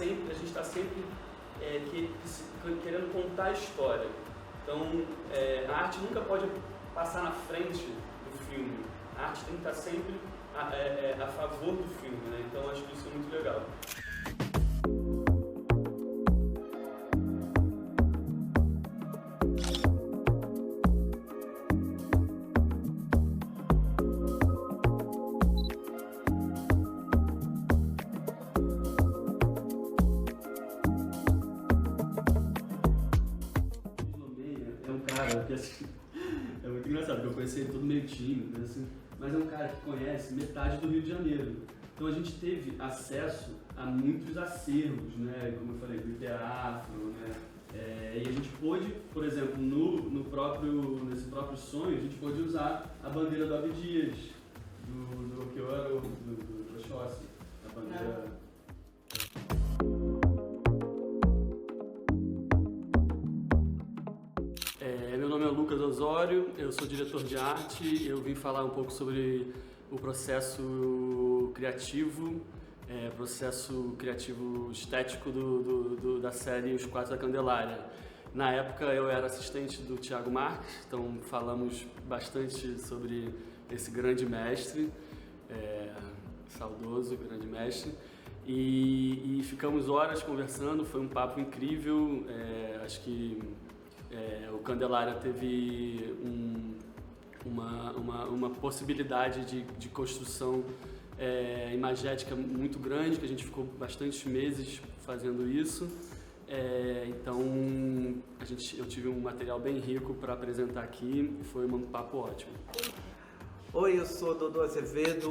gente tá sempre querendo contar a história. Então, a arte nunca pode passar na frente do filme. A arte tem que estar sempre a favor do filme, né? Então, acho que isso é muito legal. É muito engraçado, porque eu conheci ele todo meio tímido, assim, mas é um cara que conhece metade do Rio de Janeiro. Então a gente teve acesso a muitos acervos, né? Como eu falei, do teatro, né? E a gente pôde, por exemplo, nesse próprio sonho, a gente pôde usar a bandeira do Abdias, do que eu era do Oxóssi, a bandeira. Meu nome é Lucas Osório, eu sou diretor de arte. Eu vim falar um pouco sobre o processo criativo, estético da série Os Quatro da Candelária. Na época eu era assistente do Thiago Marques, então falamos bastante sobre esse grande mestre, saudoso grande mestre, e ficamos horas conversando, foi um papo incrível. Acho que o Candelária teve uma possibilidade de construção imagética muito grande, que a gente ficou bastantes meses fazendo isso. Então eu tive um material bem rico para apresentar aqui, foi um papo ótimo. Oi, eu sou Dodô Azevedo,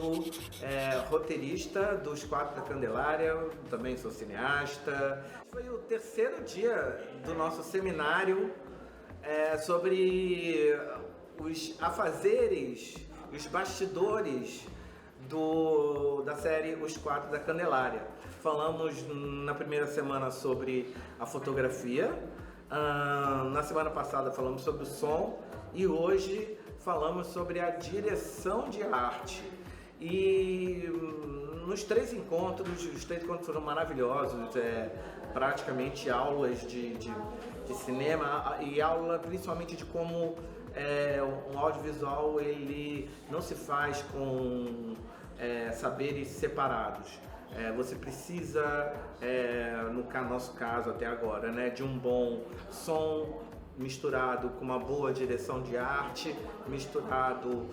roteirista dos Quatro da Candelária, também sou cineasta. Foi o terceiro dia do nosso seminário sobre os afazeres, os bastidores da série Os Quatro da Candelária. Falamos na primeira semana sobre a fotografia, na semana passada falamos sobre o som e hoje falamos sobre a direção de arte. E nos três encontros, os três encontros foram maravilhosos, praticamente aulas de cinema e aula principalmente de como um audiovisual ele não se faz com saberes separados. Você precisa, no nosso caso até agora, né, de um bom som misturado com uma boa direção de arte, misturado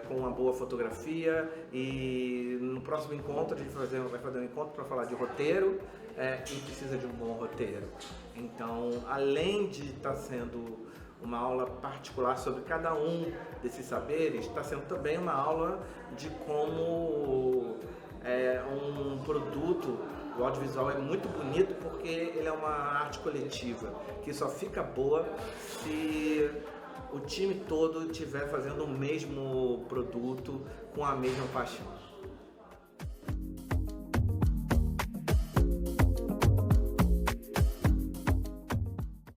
com uma boa fotografia. E no próximo encontro a gente vai fazer um encontro para falar de roteiro e precisa de um bom roteiro. Então, além de estar sendo uma aula particular sobre cada um desses saberes, está sendo também uma aula de como um produto, o audiovisual é muito bonito porque ele é uma arte coletiva, que só fica boa se o time todo estiver fazendo o mesmo produto com a mesma paixão.